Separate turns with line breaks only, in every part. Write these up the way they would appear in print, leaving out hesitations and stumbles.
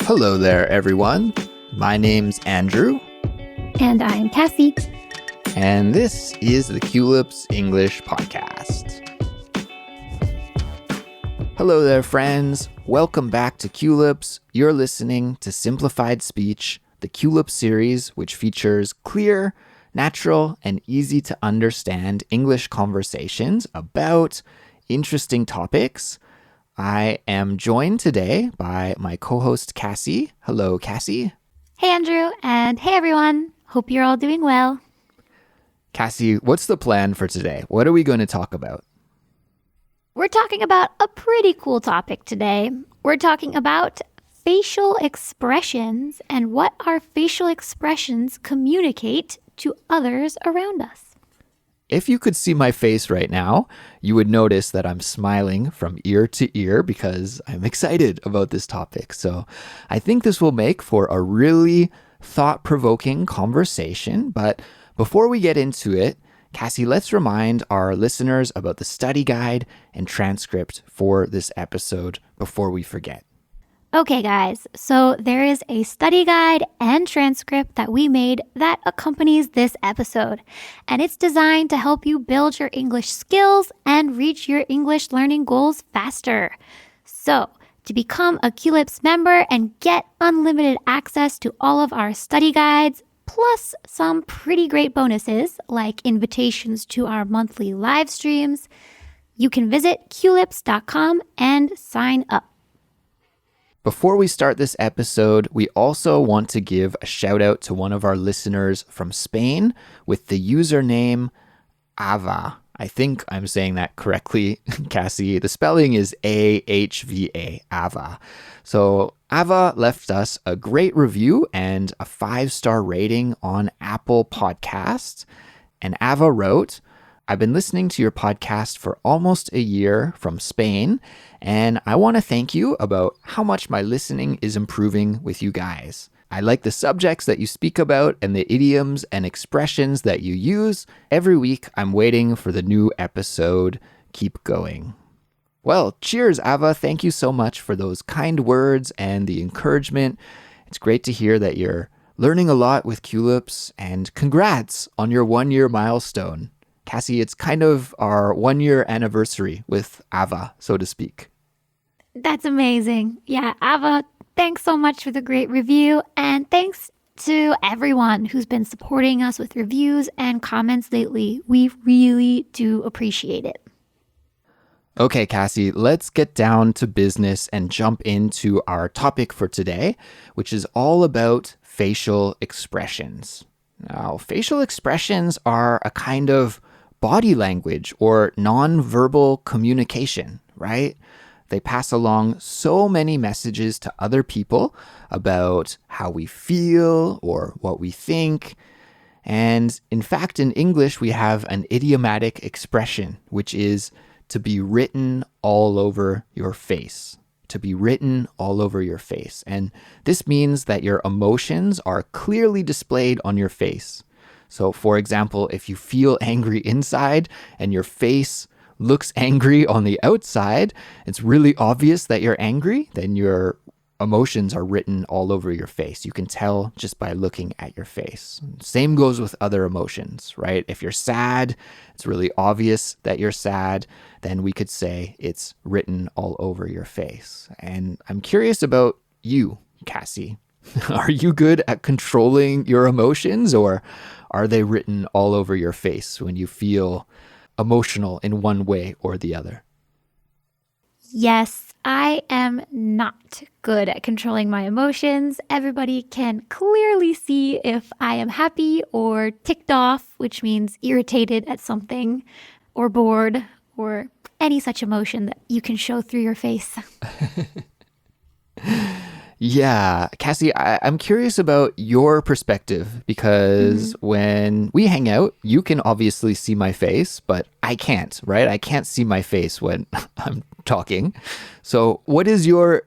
Hello there, everyone. My name's Andrew.
And I'm Kassy.
And this is the Culips English Podcast. Hello there, friends. Welcome back to Culips. You're listening to Simplified Speech, the Culips series, which features clear, natural, and easy to understand English conversations about interesting topics. I am joined today by my co-host, Kassy. Hello, Kassy.
Hey, Andrew, and hey, everyone. Hope you're all doing well.
Kassy, what's the plan for today? What are we going to talk about?
We're talking about a pretty cool topic today. We're talking about facial expressions and what our facial expressions communicate to others around us.
If you could see my face right now, you would notice that I'm smiling from ear to ear because I'm excited about this topic. So I think this will make for a really thought-provoking conversation. But before we get into it, Kassy, let's remind our listeners about the study guide and transcript for this episode before we forget.
Okay, guys, so there is a study guide and transcript that we made that accompanies this episode, and it's designed to help you build your English skills and reach your English learning goals faster. So, to become a Culips member and get unlimited access to all of our study guides, plus some pretty great bonuses like invitations to our monthly live streams, you can visit culips.com and sign up.
Before we start this episode, we also want to give a shout out to one of our listeners from Spain with the username Ava. I think I'm saying that correctly, Kassy. The spelling is A-H-V-A, Ava. So Ava left us a great review and a 5-star rating on Apple Podcasts. And Ava wrote, I've been listening to your podcast for almost a year from Spain, and I want to thank you about how much my listening is improving with you guys. I like the subjects that you speak about and the idioms and expressions that you use. Every week, I'm waiting for the new episode. Keep going. Well, cheers, Ava. Thank you so much for those kind words and the encouragement. It's great to hear that you're learning a lot with Culips, and congrats on your 1-year milestone. Kassy, it's kind of our 1-year anniversary with Ava, so to speak.
That's amazing. Yeah, Ava, thanks so much for the great review, and thanks to everyone who's been supporting us with reviews and comments lately. We really do appreciate it.
Okay, Kassy, let's get down to business and jump into our topic for today, which is all about facial expressions. Now, facial expressions are a kind of body language or nonverbal communication, right? They pass along so many messages to other people about how we feel or what we think. And in fact, in English, we have an idiomatic expression, which is to be written all over your face. To be written all over your face. And this means that your emotions are clearly displayed on your face. So, for example, if you feel angry inside and your face looks angry on the outside, it's really obvious that you're angry, then your emotions are written all over your face. You can tell just by looking at your face. Same goes with other emotions, right? If you're sad, it's really obvious that you're sad, then we could say it's written all over your face. And I'm curious about you, Kassy. Are you good at controlling your emotions, or are they written all over your face when you feel emotional in one way or the other?
Yes, I am not good at controlling my emotions. Everybody can clearly see if I am happy or ticked off, which means irritated at something, or bored, or any such emotion that you can show through your face.
Yeah, Kassy, I'm curious about your perspective because when we hang out, you can obviously see my face, but I can't, right? I can't see my face when I'm talking. So what is your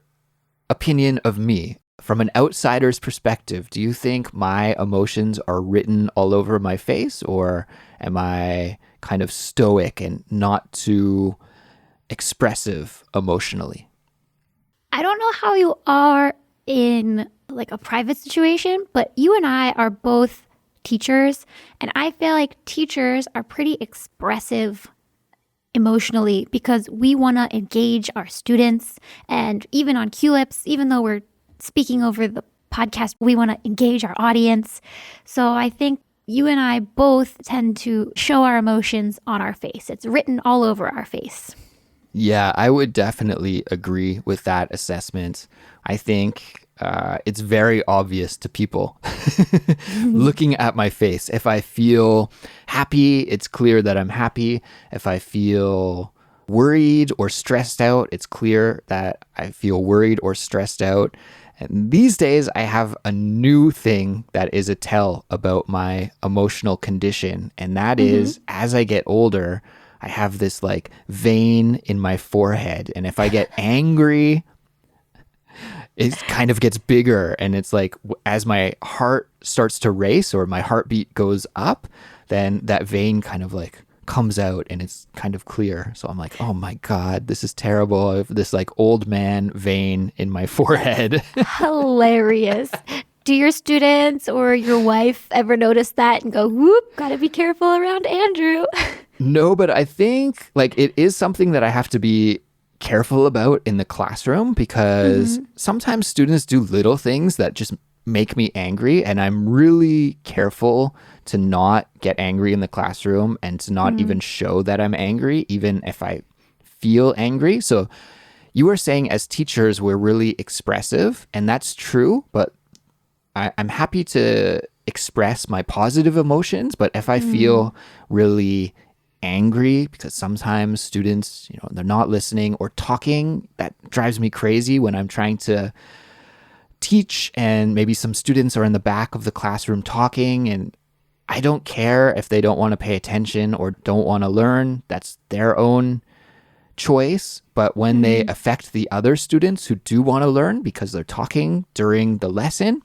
opinion of me? From an outsider's perspective, do you think my emotions are written all over my face, or am I kind of stoic and not too expressive emotionally?
I don't know how you are in like a private situation, but you and I are both teachers, and I feel like teachers are pretty expressive emotionally because we want to engage our students. And even on Culips, even though we're speaking over the podcast, we want to engage our audience. So I think you and I both tend to show our emotions on our face. It's written all over our face.
Yeah, I would definitely agree with that assessment. I think it's very obvious to people looking at my face. If I feel happy, it's clear that I'm happy. If I feel worried or stressed out, it's clear that I feel worried or stressed out. And these days, I have a new thing that is a tell about my emotional condition. And that is, as I get older, I have this like vein in my forehead. And if I get angry, it kind of gets bigger. And it's like, as my heart starts to race or my heartbeat goes up, then that vein kind of like comes out and it's kind of clear. So I'm like, oh my God, this is terrible. I have this like old man vein in my forehead.
Hilarious. Do your students or your wife ever notice that and go, whoop, gotta be careful around Andrew?
No, but I think like it is something that I have to be careful about in the classroom because sometimes students do little things that just make me angry, and I'm really careful to not get angry in the classroom and to not even show that I'm angry, even if I feel angry. So you were saying as teachers, we're really expressive, and that's true, but I'm happy to express my positive emotions. But if I feel really angry, because sometimes students, they're not listening or talking, that drives me crazy when I'm trying to teach and maybe some students are in the back of the classroom talking, and I don't care if they don't want to pay attention or don't want to learn. That's their own choice. But when they affect the other students who do want to learn because they're talking during the lesson,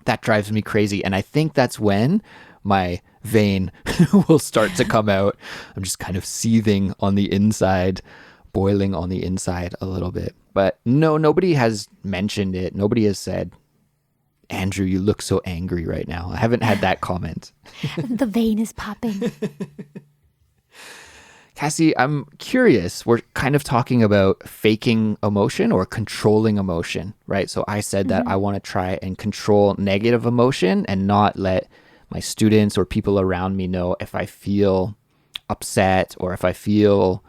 that drives me crazy. And I think that's when my vein will start to come out. I'm just kind of seething on the inside, boiling on the inside a little bit. But no, nobody has mentioned it. Nobody has said, Andrew, you look so angry right now. I haven't had that comment.
The vein is popping.
Kassy, I'm curious. We're kind of talking about faking emotion or controlling emotion, right? So I said that I want to try and control negative emotion and not let my students or people around me know if I feel upset or if I feel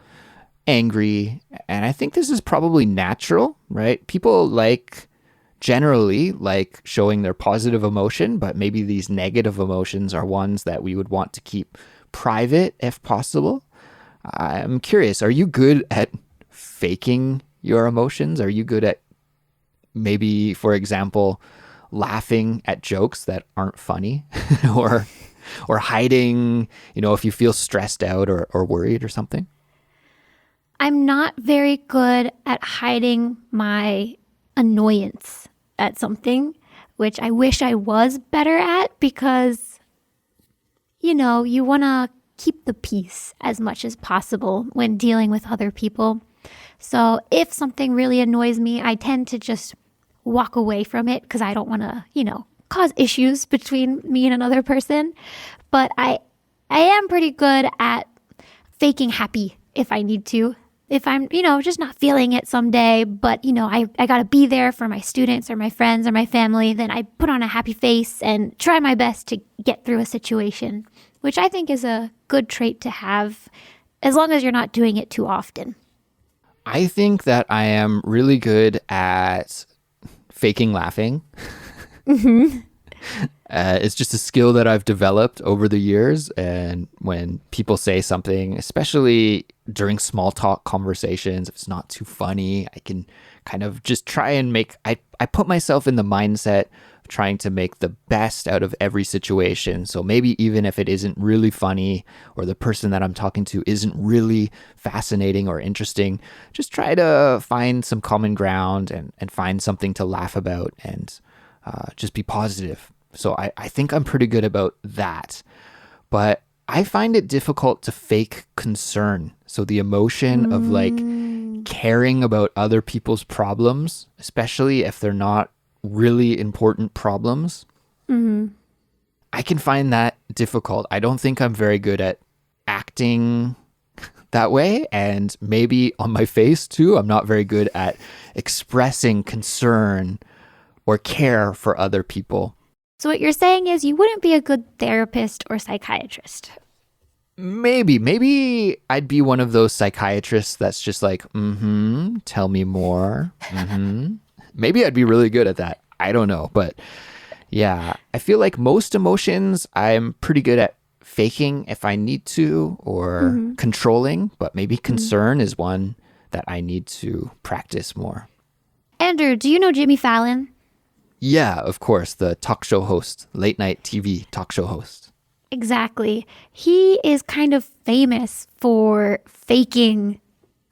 angry. And I think this is probably natural, right? People generally like showing their positive emotion, but maybe these negative emotions are ones that we would want to keep private if possible. I'm curious, are you good at faking your emotions? Are you good at maybe, for example, laughing at jokes that aren't funny or hiding, if you feel stressed out or worried or something?
I'm not very good at hiding my annoyance at something, which I wish I was better at because, you want to keep the peace as much as possible when dealing with other people. So if something really annoys me, I tend to just walk away from it because I don't want to, cause issues between me and another person. But I am pretty good at faking happy if I need to. If I'm, just not feeling it someday, but, I got to be there for my students or my friends or my family, then I put on a happy face and try my best to get through a situation, which I think is a good trait to have as long as you're not doing it too often.
I think that I am really good at faking laughing. It's just a skill that I've developed over the years. And when people say something, especially during small talk conversations, if it's not too funny, I can kind of just try and I put myself in the mindset of trying to make the best out of every situation. So maybe even if it isn't really funny or the person that I'm talking to isn't really fascinating or interesting, just try to find some common ground and find something to laugh about and just be positive. So I think I'm pretty good about that. But I find it difficult to fake concern. So the emotion of caring about other people's problems, especially if they're not really important problems. I can find that difficult. I don't think I'm very good at acting that way, and maybe on my face too. I'm not very good at expressing concern or care for other people.
So what you're saying is you wouldn't be a good therapist or psychiatrist.
Maybe I'd be one of those psychiatrists that's just like, tell me more. Maybe I'd be really good at that. I don't know. But yeah, I feel like most emotions I'm pretty good at faking if I need to, or controlling, but maybe concern is one that I need to practice more.
Andrew, do you know Jimmy Fallon?
Yeah, of course, the talk show host, late night TV talk show host.
Exactly. He is kind of famous for faking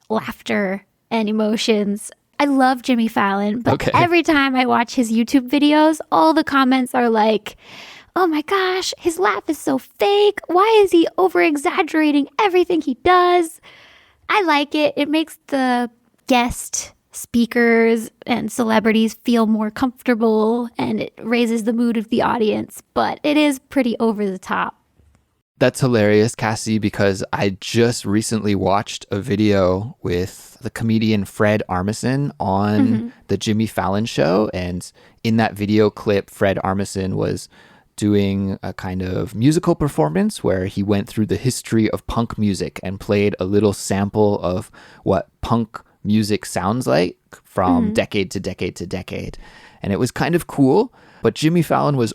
laughter and emotions. I love Jimmy Fallon, but every time I watch his YouTube videos, all the comments are like, oh my gosh, his laugh is so fake. Why is he over-exaggerating everything he does? I like it. It makes the guest speakers and celebrities feel more comfortable, and it raises the mood of the audience, but it is pretty over the top.
That's hilarious, Kassy, because I just recently watched a video with the comedian Fred Armisen on the Jimmy Fallon show, and in that video clip, Fred Armisen was doing a kind of musical performance where he went through the history of punk music and played a little sample of what punk music sounds like from decade to decade to decade. And it was kind of cool, but Jimmy Fallon was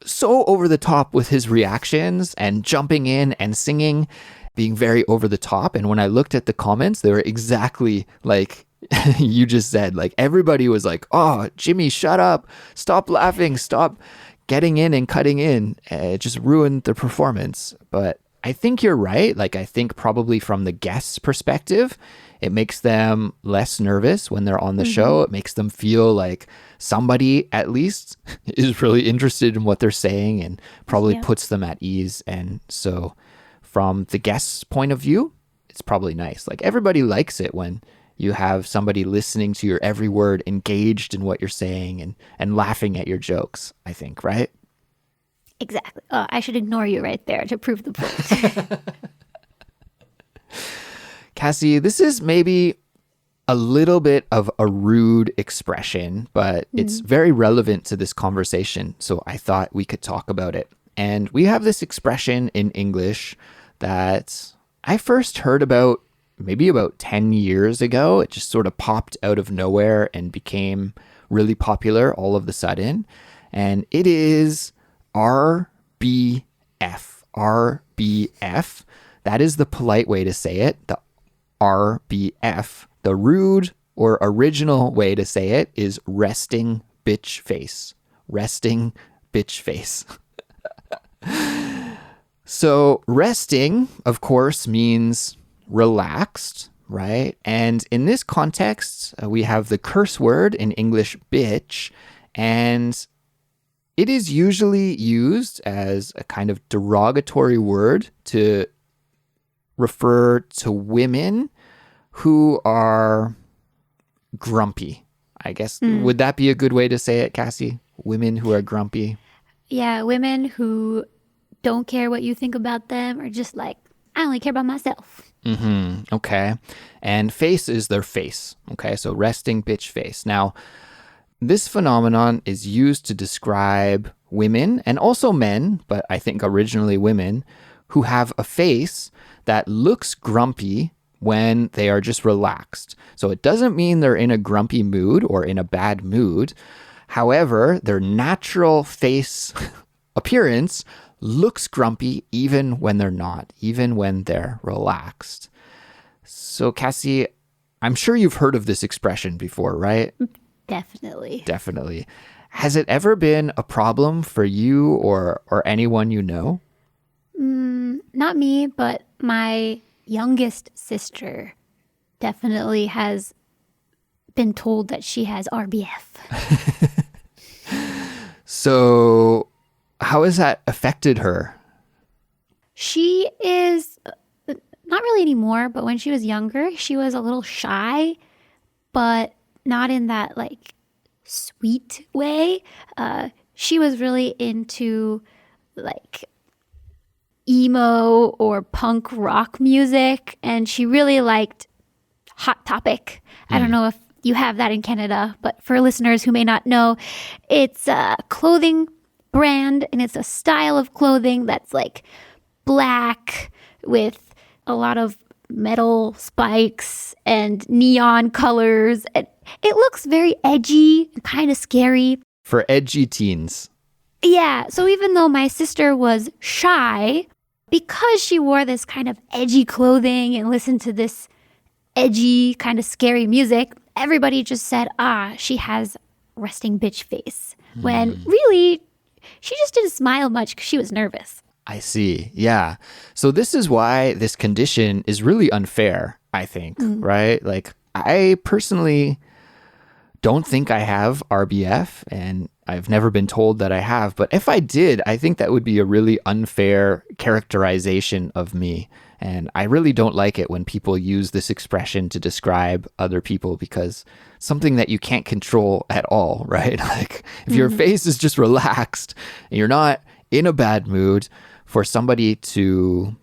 so over the top with his reactions and jumping in and singing, being very over the top. And when I looked at the comments, they were exactly like you just said. Like everybody was like, oh, Jimmy, shut up. Stop laughing. Stop getting in and cutting in. It just ruined the performance. But I think you're right. Like, I think probably from the guest's perspective, it makes them less nervous when they're on the show. It makes them feel like somebody at least is really interested in what they're saying, and probably puts them at ease. And so from the guest's point of view, it's probably nice. Like everybody likes it when you have somebody listening to your every word, engaged in what you're saying, and laughing at your jokes, I think, right?
Exactly. Oh, I should ignore you right there to prove the point.
Kassy, this is maybe a little bit of a rude expression, but it's very relevant to this conversation, so I thought we could talk about it. And we have this expression in English that I first heard about maybe about 10 years ago. It just sort of popped out of nowhere and became really popular all of a sudden. And it is RBF. RBF. That is the polite way to say it, the RBF. The rude or original way to say it is resting bitch face. Resting bitch face. So resting, of course, means relaxed, right? And in this context, we have the curse word in English, bitch, and it is usually used as a kind of derogatory word to refer to women who are grumpy. I guess, would that be a good way to say it, Kassy? Women who are grumpy?
Yeah, women who don't care what you think about them, or just like, I only care about myself.
Okay. And face is their face. Okay, so resting bitch face. Now, this phenomenon is used to describe women and also men, but I think originally women, who have a face that looks grumpy when they are just relaxed. So it doesn't mean they're in a grumpy mood or in a bad mood. However, their natural face appearance looks grumpy even when they're not, even when they're relaxed. So, Kassy, I'm sure you've heard of this expression before, right?
Definitely.
Definitely. Has it ever been a problem for you or anyone you know?
Not me, but my youngest sister definitely has been told that she has RBF.
So how has that affected her?
She is not really anymore, but when she was younger, she was a little shy, but not in that like sweet way. She was really into like emo or punk rock music, and she really liked Hot Topic. I don't know if you have that in Canada, but for listeners who may not know, it's a clothing brand and it's a style of clothing that's like black with a lot of metal spikes and neon colors. And it looks very edgy and kind of scary.
For edgy teens.
Yeah, so even though my sister was shy, because she wore this kind of edgy clothing and listened to this edgy, kind of scary music, everybody just said, she has resting bitch face. When really, she just didn't smile much because she was nervous.
I see. Yeah. So this is why this condition is really unfair, I think, right? Like, I personally don't think I have RBF, and I've never been told that I have. But if I did, I think that would be a really unfair characterization of me. And I really don't like it when people use this expression to describe other people, because something that you can't control at all, right? Like, if your face is just relaxed and you're not in a bad mood, for somebody to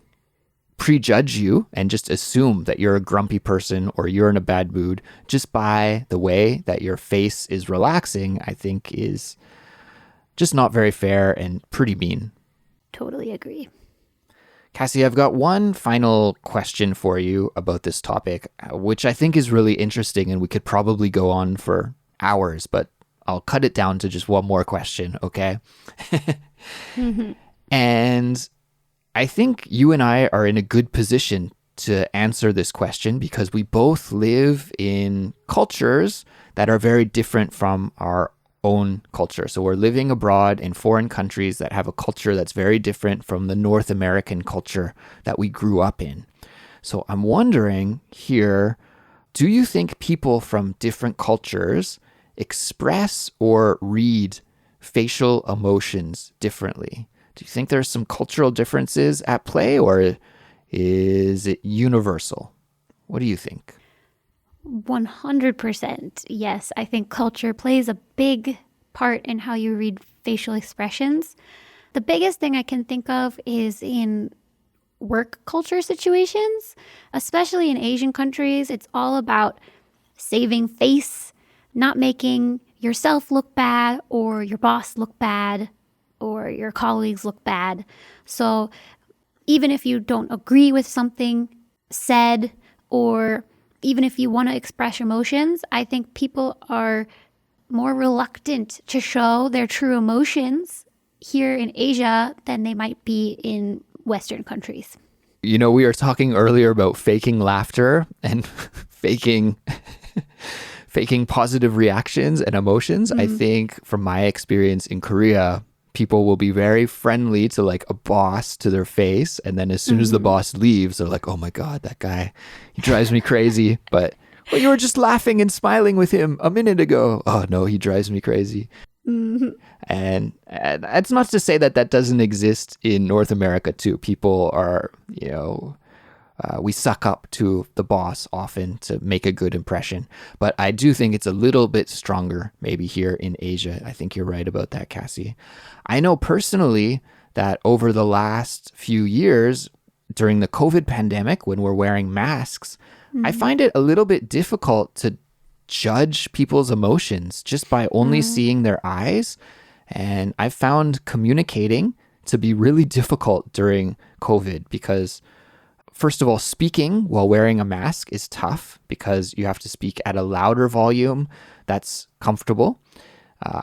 prejudge you and just assume that you're a grumpy person or you're in a bad mood just by the way that your face is relaxing, I think is just not very fair and pretty mean.
Totally agree.
Kassy, I've got one final question for you about this topic, which I think is really interesting, and we could probably go on for hours, but I'll cut it down to just one more question, okay? And I think you and I are in a good position to answer this question because we both live in cultures that are very different from our own culture. So we're living abroad in foreign countries that have a culture that's very different from the North American culture that we grew up in. So I'm wondering here, do you think people from different cultures express or read facial emotions differently? Do you think there's some cultural differences at play, or is it universal? What do you think?
100%. Yes, I think culture plays a big part in how you read facial expressions. The biggest thing I can think of is in work culture situations, especially in Asian countries. It's all about saving face, not making yourself look bad or your boss look bad or your colleagues look bad. So even if you don't agree with something said, or even if you want to express emotions, I think people are more reluctant to show their true emotions here in Asia than they might be in Western countries.
You know, we were talking earlier about faking laughter and faking positive reactions and emotions. I think from my experience in Korea, people will be very friendly to like a boss to their face. And then as soon as the boss leaves, they're like, oh my God, that guy, he drives me crazy. But well, you were just laughing and smiling with him a minute ago. Oh no, he drives me crazy. And that's not to say that that doesn't exist in North America too. People are, we suck up to the boss often to make a good impression. But I do think it's a little bit stronger maybe here in Asia. I think you're right about that, Kassy. I know personally that over the last few years during the COVID pandemic, when we're wearing masks, I find it a little bit difficult to judge people's emotions just by only seeing their eyes. And I found communicating to be really difficult during COVID because, first of all, speaking while wearing a mask is tough because you have to speak at a louder volume that's comfortable.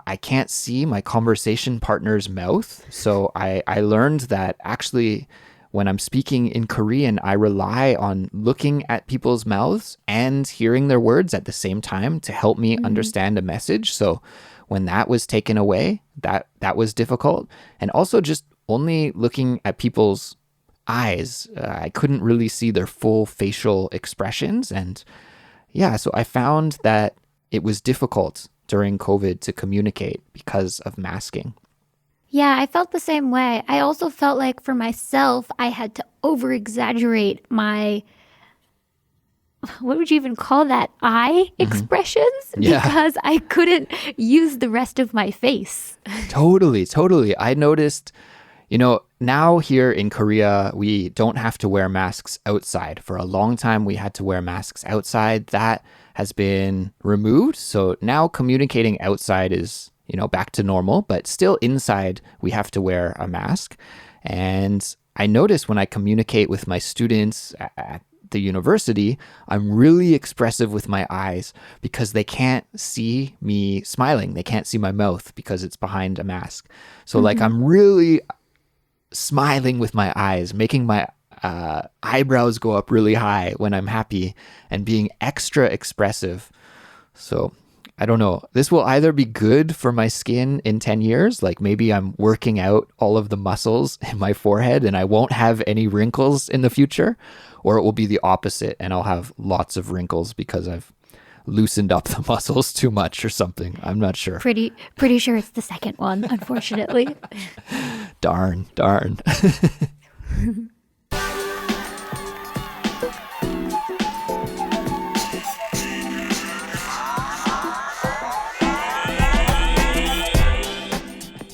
I can't see my conversation partner's mouth. So I learned that actually when I'm speaking in Korean, I rely on looking at people's mouths and hearing their words at the same time to help me understand a message. So when that was taken away, that was difficult. And also just only looking at people's eyes. I couldn't really see their full facial expressions. And yeah, so I found that it was difficult during COVID to communicate because of masking.
Yeah, I felt the same way. I also felt like for myself, I had to over-exaggerate my what would you even call that? Eye expressions?
Yeah.
Because I couldn't use the rest of my face.
Totally. I noticed, now here in Korea, we don't have to wear masks outside. For a long time, we had to wear masks outside. That has been removed. So now communicating outside is, back to normal, but still inside, we have to wear a mask. And I notice when I communicate with my students at the university, I'm really expressive with my eyes because they can't see me smiling. They can't see my mouth because it's behind a mask. So like I'm really smiling with my eyes, making my eyebrows go up really high when I'm happy and being extra expressive. So I don't know. This will either be good for my skin in 10 years, like maybe I'm working out all of the muscles in my forehead and I won't have any wrinkles in the future, or it will be the opposite and I'll have lots of wrinkles because I've loosened up the muscles too much or something. I'm not sure.
Pretty sure it's the second one, unfortunately.
Darn.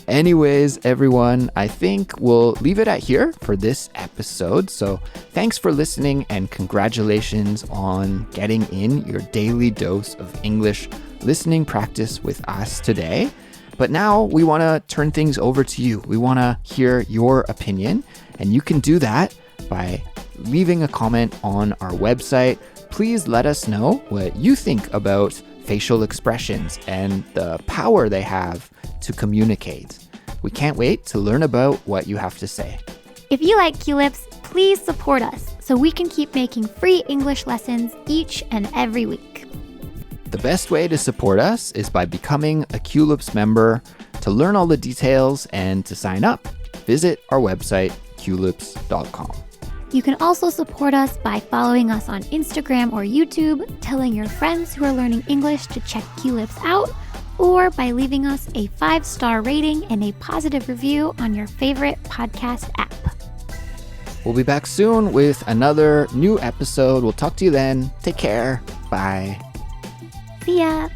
Anyways, everyone, I think we'll leave it at here for this episode. So thanks for listening and congratulations on getting in your daily dose of English listening practice with us today. But now we want to turn things over to you. We want to hear your opinion, and you can do that by leaving a comment on our website. Please let us know what you think about facial expressions and the power they have to communicate. We can't wait to learn about what you have to say.
If you like Culips, please support us so we can keep making free English lessons each and every week.
The best way to support us is by becoming a Culips member. To learn all the details and to sign up, visit our website, culips.com.
You can also support us by following us on Instagram or YouTube, telling your friends who are learning English to check Culips out, or by leaving us a 5-star rating and a positive review on your favorite podcast app.
We'll be back soon with another new episode. We'll talk to you then. Take care. Bye.
See ya.